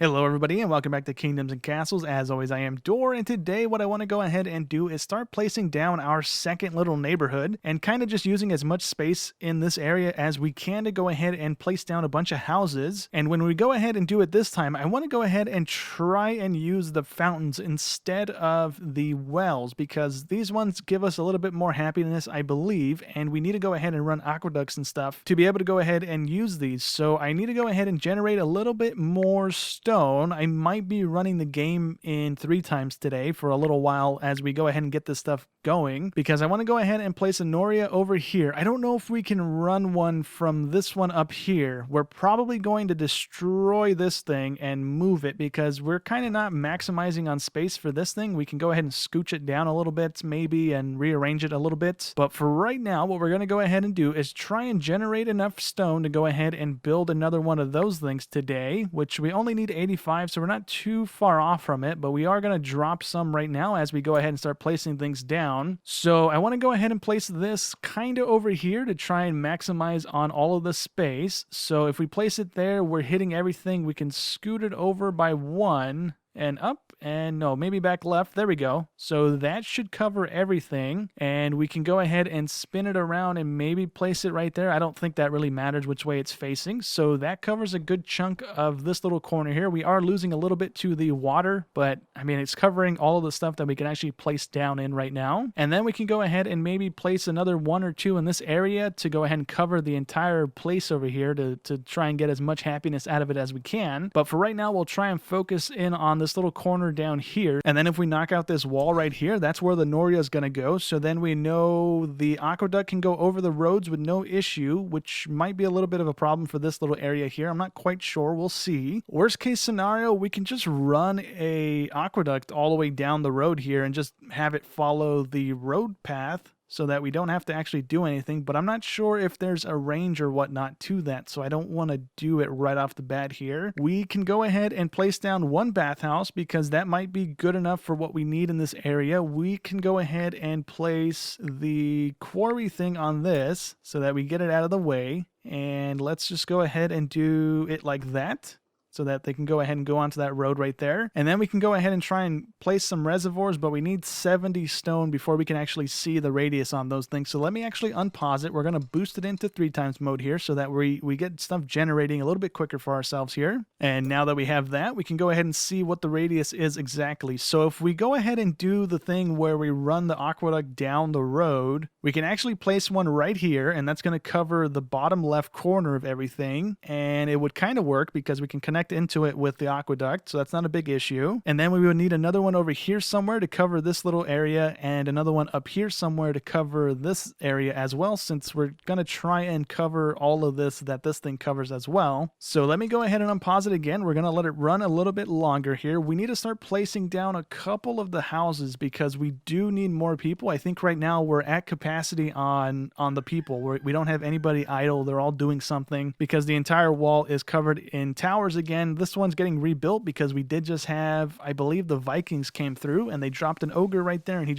Hello everybody and welcome back to Kingdoms and Castles. As always, I am Dor, and today what I want to go ahead and do is start placing down our second little neighborhood and kind of just using as much space in this area as we can to go ahead and place down a bunch of houses. And when we go ahead and do it this time, I want to go ahead and try and use the fountains instead of the wells, because these ones give us a little bit more happiness, I believe, and we need to go ahead and run aqueducts and stuff to be able to go ahead and use these. So I need to go ahead and generate a little bit more stone. I might be running the game in 3 times today for a little while as we go ahead and get this stuff going, because I want to go ahead and place a Noria over here. I don't know if we can run one from this one up here. We're probably going to destroy this thing and move it because we're kind of not maximizing on space for this thing. We can go ahead and scooch it down a little bit maybe and rearrange it a little bit. But for right now, what we're going to go ahead and do is try and generate enough stone to go ahead and build another one of those things today, which we only need 85, so we're not too far off from it, but we are going to drop some right now as we go ahead and start placing things down. So I want to go ahead and place this kind of over here to try and maximize on all of the space. So if we place it there, we're hitting everything. We can scoot it over by 1 and up, and no, maybe back left. There we go. So that should cover everything, and we can go ahead and spin it around and maybe place it right there. I don't think that really matters which way it's facing, so that covers a good chunk of this little corner here. We are losing a little bit to the water, but I mean, it's covering all of the stuff that we can actually place down in right now. And then we can go ahead and maybe place another 1 or 2 in this area to go ahead and cover the entire place over here to try and get as much happiness out of it as we can. But for right now, we'll try and focus in on this little corner down here, and then if we knock out this wall right here, that's where the Noria is going to go. So then we know the aqueduct can go over the roads with no issue, which might be a little bit of a problem for this little area here. I'm not quite sure. We'll see. Worst case scenario, we can just run a aqueduct all the way down the road here and just have it follow the road path, so that we don't have to actually do anything. But I'm not sure if there's a range or whatnot to that, so I don't want to do it right off the bat here. We can go ahead and place down 1 bathhouse because that might be good enough for what we need in this area. We can go ahead and place the quarry thing on this so that we get it out of the way. And let's just go ahead and do it like that, so that they can go ahead and go onto that road right there. And then we can go ahead and try and place some reservoirs, but we need 70 stone before we can actually see the radius on those things. So let me actually unpause it. We're going to boost it into 3 times mode here so that we get stuff generating a little bit quicker for ourselves here. And now that we have that, we can go ahead and see what the radius is exactly. So if we go ahead and do the thing where we run the aqueduct down the road, we can actually place one right here, and that's going to cover the bottom left corner of everything. And it would kind of work because we can connect into it with the aqueduct, so that's not a big issue. And then we would need another one over here somewhere to cover this little area, and another one up here somewhere to cover this area as well, since we're going to try and cover all of this that this thing covers as well. So let me go ahead and unpause it again. We're going to let it run a little bit longer here. We need to start placing down a couple of the houses because we do need more people. I think right now we're at capacity on the people. We don't have anybody idle. They're all doing something because the entire wall is covered in towers again. This one's getting rebuilt because we did just have, I believe the Vikings came through and they dropped an ogre right there, and he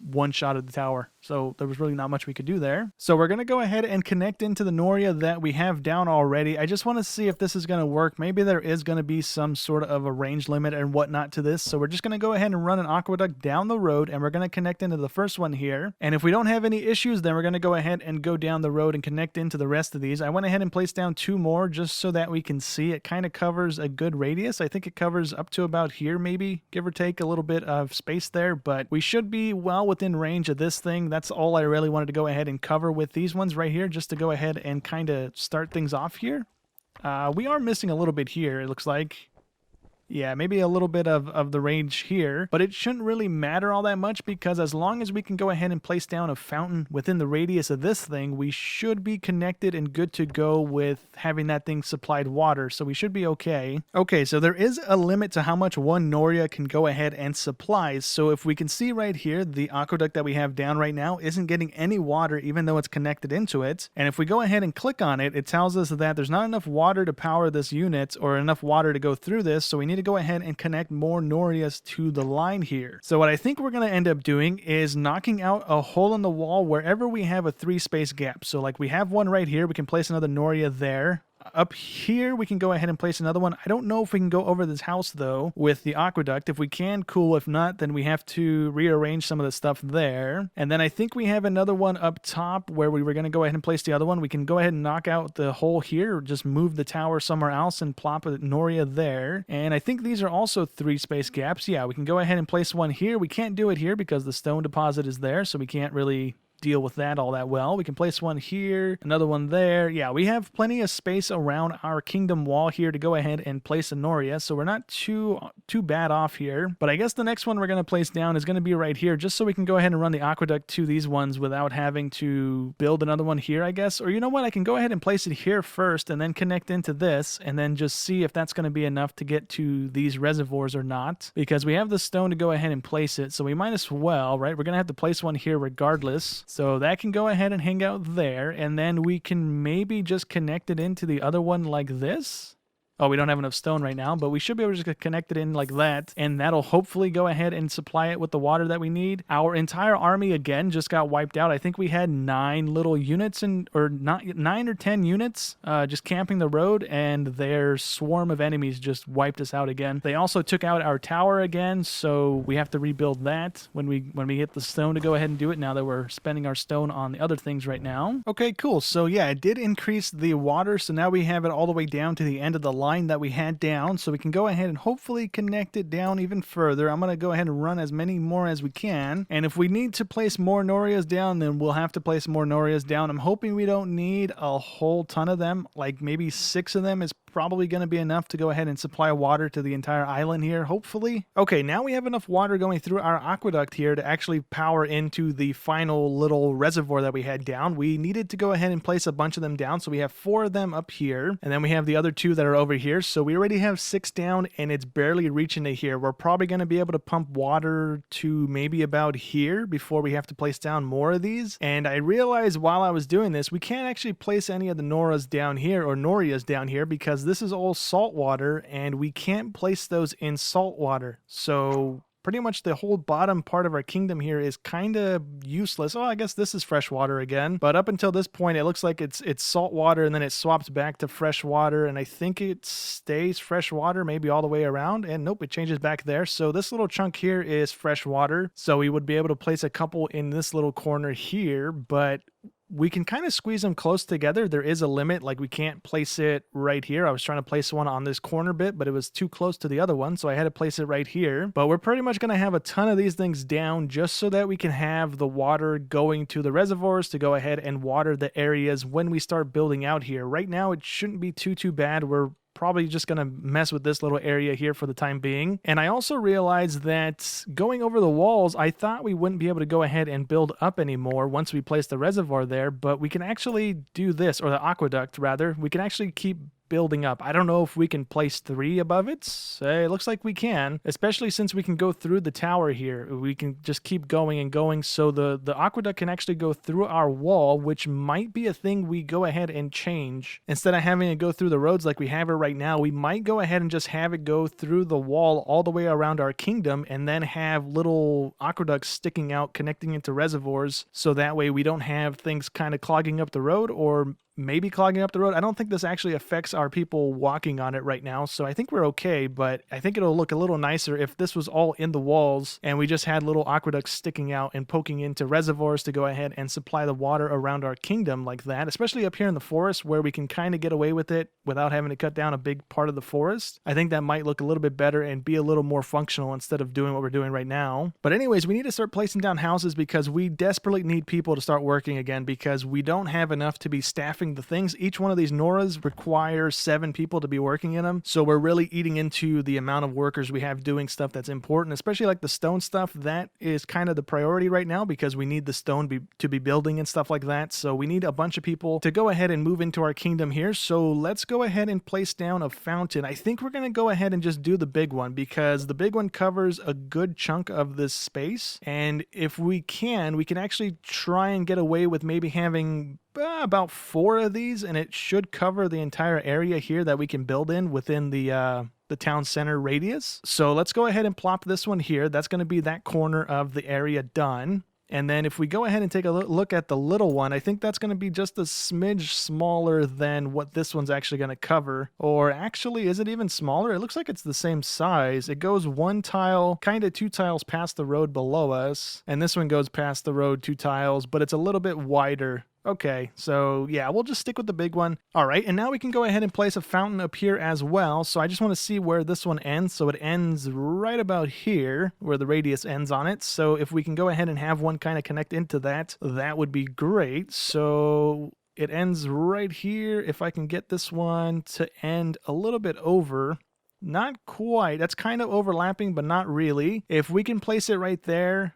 one-shotted the tower. So there was really not much we could do there. So we're going to go ahead and connect into the Noria that we have down already. I just want to see if this is going to work. Maybe there is going to be some sort of a range limit and whatnot to this. So we're just going to go ahead and run an aqueduct down the road, and we're going to connect into the first one here. And if we don't have any issues, then we're going to go ahead and go down the road and connect into the rest of these. I went ahead and placed down 2 more just so that we can see. It kind of covers a good radius. I think it covers up to about here, maybe, give or take a little bit of space there, but we should be well within range of this thing. That's all I really wanted to go ahead and cover with these ones right here, just to go ahead and kind of start things off here. We are missing a little bit here, it looks like. Yeah, maybe a little bit of the range here, but it shouldn't really matter all that much because as long as we can go ahead and place down a fountain within the radius of this thing, we should be connected and good to go with having that thing supplied water, so we should be okay. Okay, so there is a limit to how much one Noria can go ahead and supply. So if we can see right here, the aqueduct that we have down right now isn't getting any water even though it's connected into it. And if we go ahead and click on it, it tells us that there's not enough water to power this unit or enough water to go through this, so we need to go ahead and connect more Norias to the line here. So what I think we're going to end up doing is knocking out a hole in the wall wherever we have a 3 space gap. So like we have one right here, we can place another Noria there. Up here, we can go ahead and place another one. I don't know if we can go over this house, though, with the aqueduct. If we can, cool. If not, then we have to rearrange some of the stuff there. And then I think we have another one up top where we were going to go ahead and place the other one. We can go ahead and knock out the hole here, or just move the tower somewhere else and plop a Noria there. And I think these are also 3 space gaps. Yeah, we can go ahead and place one here. We can't do it here because the stone deposit is there, so we can't really deal with that all that well. We can place one here, another one there. Yeah, we have plenty of space around our kingdom wall here to go ahead and place a Noria, so we're not too bad off here. But I guess the next one we're going to place down is going to be right here, just so we can go ahead and run the aqueduct to these ones without having to build another one here, I guess. Or you know what, I can go ahead and place it here first and then connect into this and then just see if that's going to be enough to get to these reservoirs or not, because we have the stone to go ahead and place it, so we might as well, right? We're going to have to place one here regardless. So that can go ahead and hang out there, and then we can maybe just connect it into the other one like this. Oh, we don't have enough stone right now, but we should be able to just connect it in like that, and that'll hopefully go ahead and supply it with the water that we need. Our entire army, again, just got wiped out. I think we had 9 little units, or not 9 or 10 units just camping the road, and their swarm of enemies just wiped us out again. They also took out our tower again, so we have to rebuild that when we get the stone to go ahead and do it, now that we're spending our stone on the other things right now. Okay, cool. So yeah, it did increase the water, so now we have it all the way down to the end of the line that we had down, so we can go ahead and hopefully connect it down even further. I'm going to go ahead and run as many more as we can, and if we need to place more Norias down, then we'll have to place more Norias down. I'm hoping we don't need a whole ton of them, like maybe 6 of them is probably going to be enough to go ahead and supply water to the entire island here, hopefully. Okay, now we have enough water going through our aqueduct here to actually power into the final little reservoir that we had down. We needed to go ahead and place a bunch of them down, so we have 4 of them up here, and then we have the other 2 that are over here, so we already have 6 down, and it's barely reaching to here. We're probably going to be able to pump water to maybe about here before we have to place down more of these. And I realized while I was doing this, we can't actually place any of the Norias down here, or Norias down here, because this is all salt water, and we can't place those in salt water. So pretty much the whole bottom part of our kingdom here is kind of useless. Oh, I guess this is fresh water again. But up until this point, it looks like it's salt water, and then it swaps back to fresh water, and I think it stays fresh water maybe all the way around, and nope, it changes back there. So this little chunk here is fresh water. So we would be able to place a couple in this little corner here, but we can kind of squeeze them close together. There is a limit, like we can't place it right here. I was trying to place one on this corner bit, but it was too close to the other one, so I had to place it right here. But we're pretty much going to have a ton of these things down just so that we can have the water going to the reservoirs to go ahead and water the areas when we start building out here. Right now, it shouldn't be too bad. We're probably just going to mess with this little area here for the time being. And I also realized that going over the walls, I thought we wouldn't be able to go ahead and build up anymore once we place the reservoir there, but we can actually do this, or the aqueduct rather. We can actually keep building up. I don't know if we can place 3 above it. It looks like we can, especially since we can go through the tower here. We can just keep going and going, so the aqueduct can actually go through our wall, which might be a thing we go ahead and change. Instead of having it go through the roads like we have it right now, we might go ahead and just have it go through the wall all the way around our kingdom, and then have little aqueducts sticking out connecting into reservoirs, so that way we don't have things kind of clogging up the road, or maybe clogging up the road. I don't think this actually affects our people walking on it right now, so I think we're okay, but I think it'll look a little nicer if this was all in the walls and we just had little aqueducts sticking out and poking into reservoirs to go ahead and supply the water around our kingdom like that, especially up here in the forest where we can kind of get away with it without having to cut down a big part of the forest. I think that might look a little bit better and be a little more functional instead of doing what we're doing right now. But anyways, we need to start placing down houses because we desperately need people to start working again, because we don't have enough to be staffing the things. Each one of these Noras requires 7 people to be working in them, so we're really eating into the amount of workers we have doing stuff that's important, especially like the stone stuff. That is kind of the priority right now because we need the stone to be building and stuff like that, so we need a bunch of people to go ahead and move into our kingdom here. So let's go ahead and place down a fountain. I think we're going to go ahead and just do the big one, because the big one covers a good chunk of this space, and if we can actually try and get away with maybe having about 4 of these, and it should cover the entire area here that we can build in within the town center radius. So let's go ahead and plop this one here. That's going to be that corner of the area done. And then if we go ahead and take a look at the little one, I think that's going to be just a smidge smaller than what this one's actually going to cover. Or actually, is it even smaller? It looks like it's the same size. It goes one tile, kind of 2 tiles past the road below us. And this one goes past the road 2 tiles, but it's a little bit wider. Okay, so yeah, we'll just stick with the big one. All right, and now we can go ahead and place a fountain up here as well. So I just want to see where this one ends. So it ends right about here, where the radius ends on it. So if we can go ahead and have one kind of connect into that, that would be great. So it ends right here. If I can get this one to end a little bit over, not quite. That's kind of overlapping, but not really. If we can place it right there,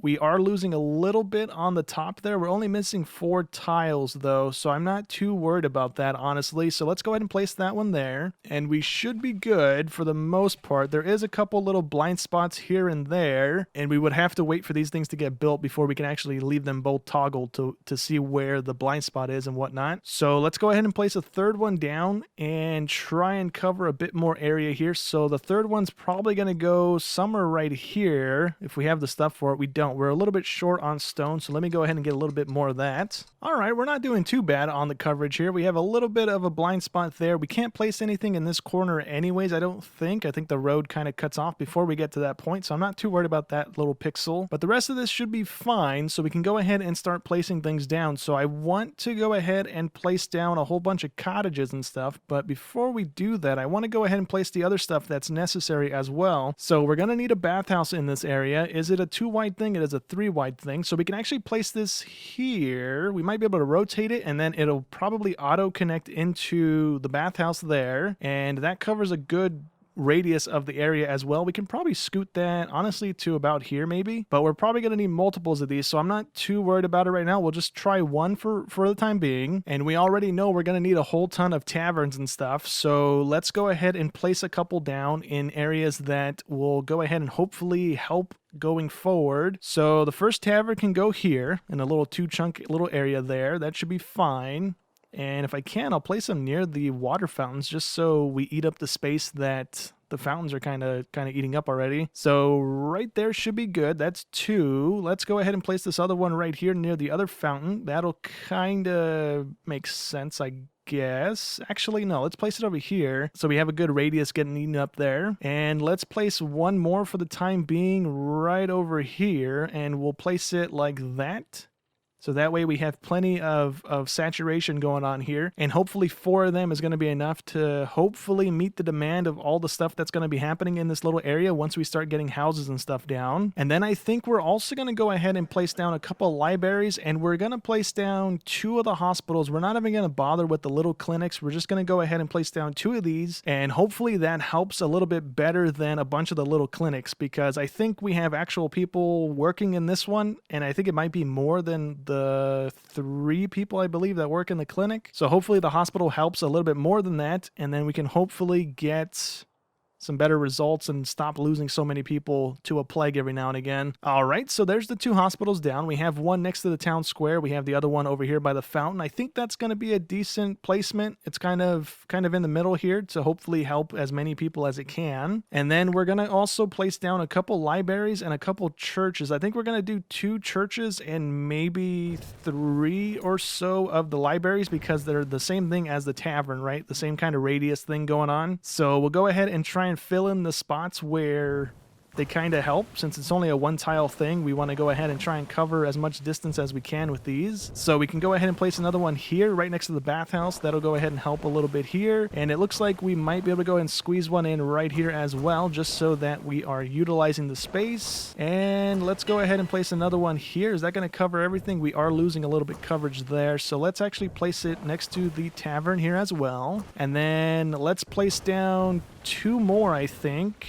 we are losing a little bit on the top there. We're only missing 4 tiles though, so I'm not too worried about that, honestly. So let's go ahead and place that one there, and we should be good for the most part. There is a couple little blind spots here and there, and we would have to wait for these things to get built before we can actually leave them both toggled to see where the blind spot is and whatnot. So let's go ahead and place a third one down and try and cover a bit more area here. So the third one's probably going to go somewhere right here. If we have the stuff for it, we don't. We're a little bit short on stone, so let me go ahead and get a little bit more of that. All right, we're not doing too bad on the coverage here. We have a little bit of a blind spot there. We can't place anything in this corner anyways, I don't think. I think the road kind of cuts off before we get to that point, so I'm not too worried about that little pixel. But the rest of this should be fine, so we can go ahead and start placing things down. So I want to go ahead and place down a whole bunch of cottages and stuff, but before we do that, I want to go ahead and place the other stuff that's necessary as well. So we're going to need a bathhouse in this area. Is it a 2 wide thing? It is a 3 wide thing, so we can actually place this here. We might be able to rotate it, and then it'll probably auto connect into the bathhouse there, and that covers a good radius of the area as well. We can probably scoot that honestly to about here maybe, but we're probably going to need multiples of these, so I'm not too worried about it right now. We'll just try one for the time being, and we already know we're going to need a whole ton of taverns and stuff, so let's go ahead and place a couple down in areas that will go ahead and hopefully help going forward. So the first tavern can go here in a little 2 chunk little area there. That should be fine. And if I can, I'll place them near the water fountains just so we eat up the space that the fountains are kind of eating up already. So right there should be good. That's 2. Let's go ahead and place this other one right here near the other fountain. That'll kind of make sense, I guess. Actually, no, let's place it over here so we have a good radius getting eaten up there. And let's place one more for the time being right over here, and we'll place it like that. So that way we have plenty of saturation going on here, and hopefully 4 of them is going to be enough to hopefully meet the demand of all the stuff that's going to be happening in this little area once we start getting houses and stuff down. And then I think we're also going to go ahead and place down a couple libraries, and we're going to place down 2 of the hospitals. We're not even going to bother with the little clinics. We're just going to go ahead and place down 2 of these, and hopefully that helps a little bit better than a bunch of the little clinics, because I think we have actual people working in this one, and I think it might be more than the 3 people, I believe, that work in the clinic. So hopefully the hospital helps a little bit more than that, and then we can hopefully get some better results and stop losing so many people to a plague every now and again. All right, so there's the 2 hospitals down. We have one next to the town square. We have the other one over here by the fountain. I think that's going to be a decent placement. It's kind of in the middle here to hopefully help as many people as it can. And then we're going to also place down a couple libraries and a couple churches. I think we're going to do 2 churches and maybe 3 or so of the libraries, because they're the same thing as the tavern, right? The same kind of radius thing going on. So we'll go ahead and try and fill in the spots where they kind of help. Since it's only a 1 tile thing, we want to go ahead and try and cover as much distance as we can with these. So we can go ahead and place another one here right next to the bathhouse. That'll go ahead and help a little bit here. And it looks like we might be able to go ahead and squeeze one in right here as well, just so that we are utilizing the space. And let's go ahead and place another one here. Is that going to cover everything? We are losing a little bit coverage there. So let's actually place it next to the tavern here as well. And then let's place down 2 more, I think.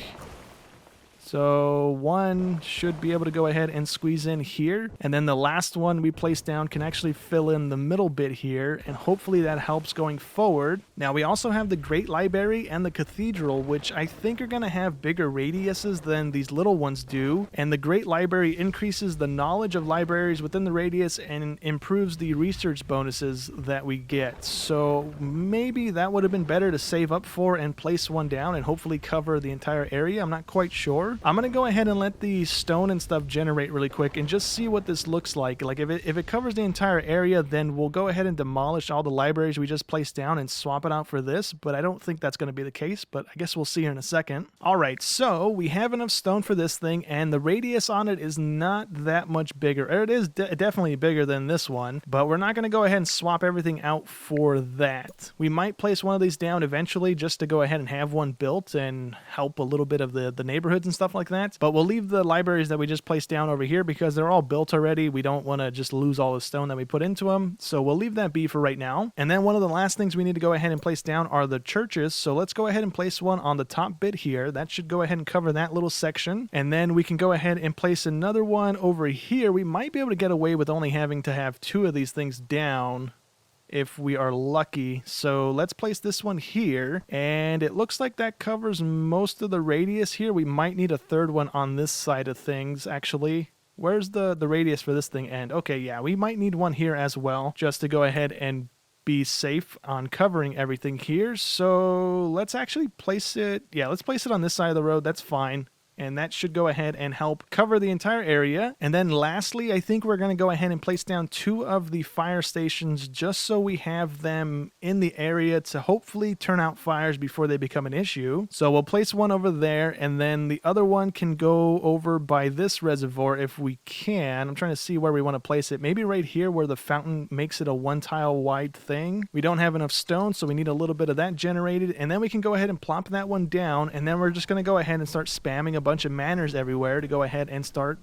So one should be able to go ahead and squeeze in here. And then the last one we place down can actually fill in the middle bit here. And hopefully that helps going forward. Now we also have the Great Library and the Cathedral, which I think are going to have bigger radiuses than these little ones do. And the Great Library increases the knowledge of libraries within the radius and improves the research bonuses that we get. So maybe that would have been better to save up for and place one down and hopefully cover the entire area. I'm not quite sure. door. I'm going to go ahead and let the stone and stuff generate really quick and just see what this looks like. Like if it covers the entire area, then we'll go ahead and demolish all the libraries we just placed down and swap it out for this, but I don't think that's going to be the case, but I guess we'll see here in a second. All right, so we have enough stone for this thing, and the radius on it is not that much bigger. It is definitely bigger than this one, but we're not going to go ahead and swap everything out for that. We might place one of these down eventually just to go ahead and have one built and help a little bit of the neighborhoods and stuff like that, but we'll leave the libraries that we just placed down over here because they're all built already. We don't want to just lose all the stone that we put into them, so we'll leave that be for right now. And then one of the last things we need to go ahead and place down are the churches, so let's go ahead and place one on the top bit here. That should go ahead and cover that little section, and then we can go ahead and place another one over here. We might be able to get away with only having to have 2 of these things down if we are lucky. So let's place this one here, and it looks like that covers most of the radius here. We might need a third one on this side of things, actually. Where's the radius for this thing end? Okay, yeah, we might need one here as well, just to go ahead and be safe on covering everything here. So let's actually place it, yeah, let's place it on this side of the road. That's fine. And that should go ahead and help cover the entire area. And then lastly, I think we're going to go ahead and place down 2 of the fire stations just so we have them in the area to hopefully turn out fires before they become an issue. So we'll place one over there, and then the other one can go over by this reservoir if we can. I'm trying to see where we want to place it. Maybe right here where the fountain makes it a 1 tile wide thing. We don't have enough stone, so we need a little bit of that generated. And then we can go ahead and plop that one down, and then we're just going to go ahead and start spamming a bunch of manners everywhere to go ahead and start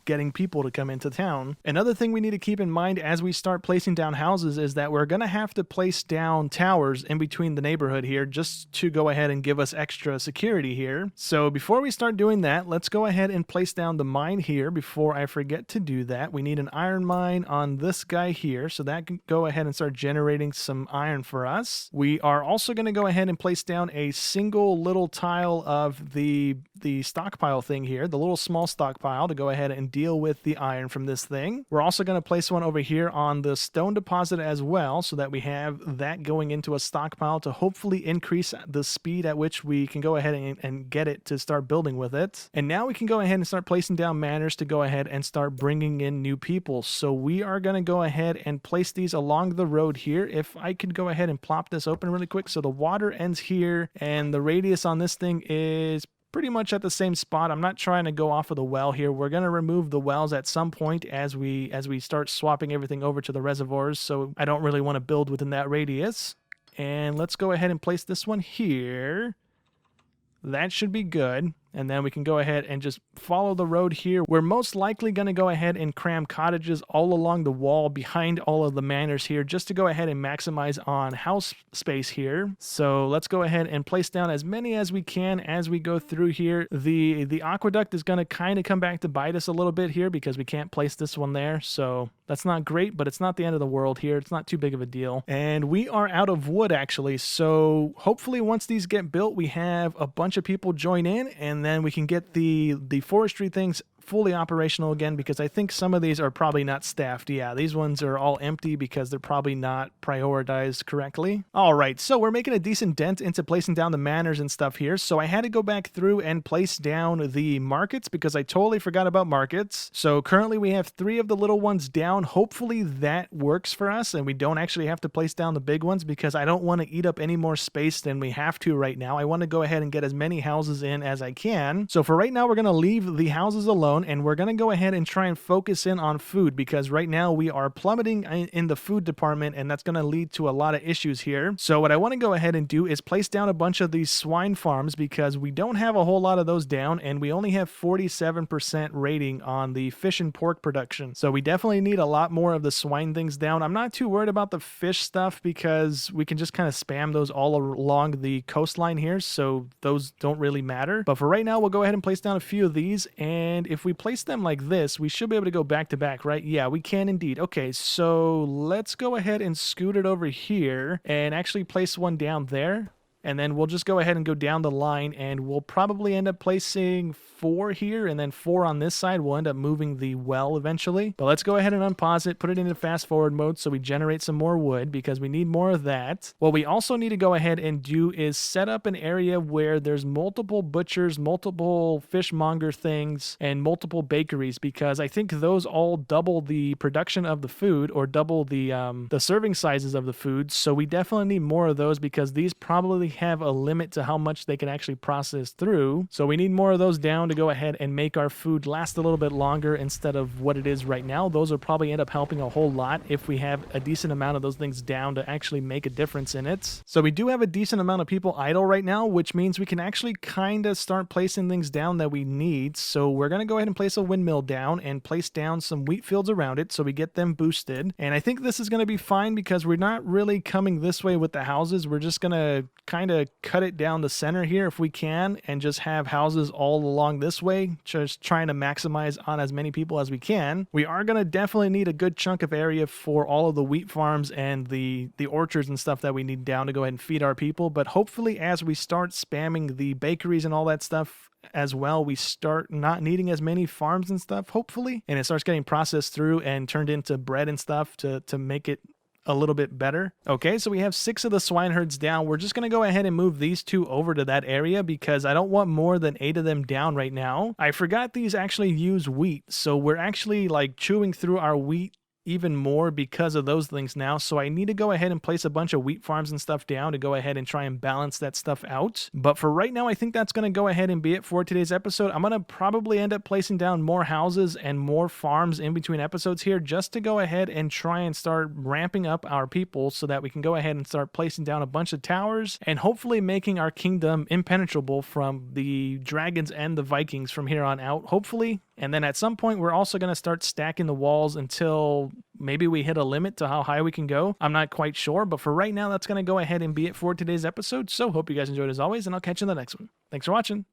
getting people to come into town. Another thing we need to keep in mind as we start placing down houses is that we're going to have to place down towers in between the neighborhood here just to go ahead and give us extra security here. So before we start doing that, let's go ahead and place down the mine here before I forget to do that. We need an iron mine on this guy here, so that can go ahead and start generating some iron for us. We are also going to go ahead and place down a single little tile of the stockpile thing here, the little small stockpile, to go ahead and deal with the iron from this thing. We're also going to place one over here on the stone deposit as well, so that we have that going into a stockpile to hopefully increase the speed at which we can go ahead and get it to start building with it. And now we can go ahead and start placing down manors to go ahead and start bringing in new people. So we are going to go ahead and place these along the road here. If I could go ahead and plop this open really quick. So the water ends here, and the radius on this thing is pretty much at the same spot. I'm not trying to go off of the well here. We're going to remove the wells at some point as we start swapping everything over to the reservoirs, so I don't really want to build within that radius. And let's go ahead and place this one here. That should be good. And then we can go ahead and just follow the road here. We're most likely going to go ahead and cram cottages all along the wall behind all of the manors here just to go ahead and maximize on house space here. So let's go ahead and place down as many as we can as we go through here. The aqueduct is going to kind of come back to bite us a little bit here because we can't place this one there. So that's not great, but it's not the end of the world here. It's not too big of a deal. And we are out of wood actually. So hopefully once these get built, we have a bunch of people join in, and then we can get the forestry things fully operational again, because I think some of these are probably not staffed. Yeah, these ones are all empty because they're probably not prioritized correctly. All right, so we're making a decent dent into placing down the manors and stuff here. So I had to go back through and place down the markets because I totally forgot about markets. So currently we have 3 of the little ones down. Hopefully that works for us and we don't actually have to place down the big ones, because I don't want to eat up any more space than we have to right now. I want to go ahead and get as many houses in as I can. So for right now, we're going to leave the houses alone, and we're going to go ahead and try and focus in on food, because right now we are plummeting in the food department, and that's going to lead to a lot of issues here. So what I want to go ahead and do is place down a bunch of these swine farms, because we don't have a whole lot of those down, and we only have 47% rating on the fish and pork production. So we definitely need a lot more of the swine things down. I'm not too worried about the fish stuff because we can just kind of spam those all along the coastline here, so those don't really matter. But for right now, we'll go ahead and place down a few of these, and if we place them like this, we should be able to go back to back, right? Yeah, we can indeed. Okay, so let's go ahead and scoot it over here and actually place one down there. And then we'll just go ahead and go down the line, and we'll probably end up placing 4 here and then 4 on this side. We'll end up moving the well eventually. But let's go ahead and unpause it, put it into fast forward mode so we generate some more wood because we need more of that. What we also need to go ahead and do is set up an area where there's multiple butchers, multiple fishmonger things, and multiple bakeries, because I think those all double the production of the food or double the serving sizes of the food. So we definitely need more of those because these probably have a limit to how much they can actually process through. So we need more of those down to go ahead and make our food last a little bit longer instead of what it is right now. Those will probably end up helping a whole lot if we have a decent amount of those things down to actually make a difference in it. So we do have a decent amount of people idle right now, which means we can actually kind of start placing things down that we need. So we're going to go ahead and place a windmill down and place down some wheat fields around it so we get them boosted. And I think this is going to be fine because we're not really coming this way with the houses. We're just going to kind of cut it down the center here if we can and just have houses all along this way, just trying to maximize on as many people as we can. We are going to definitely need a good chunk of area for all of the wheat farms and the orchards and stuff that we need down to go ahead and feed our people. But hopefully as we start spamming the bakeries and all that stuff as well, we start not needing as many farms and stuff, hopefully, and it starts getting processed through and turned into bread and stuff to make it a little bit better. Okay, so we have 6 of the swine herds down. We're just going to go ahead and move these 2 over to that area because I don't want more than 8 of them down right now. I forgot these actually use wheat, so we're actually like chewing through our wheat even more because of those things now. So I need to go ahead and place a bunch of wheat farms and stuff down to go ahead and try and balance that stuff out. But for right now, I think that's going to go ahead and be it for today's episode. I'm going to probably end up placing down more houses and more farms in between episodes here just to go ahead and try and start ramping up our people so that we can go ahead and start placing down a bunch of towers and hopefully making our kingdom impenetrable from the dragons and the Vikings from here on out, hopefully. And then at some point, we're also going to start stacking the walls until maybe we hit a limit to how high we can go. I'm not quite sure, but for right now, that's going to go ahead and be it for today's episode. So hope you guys enjoyed as always, and I'll catch you in the next one. Thanks for watching.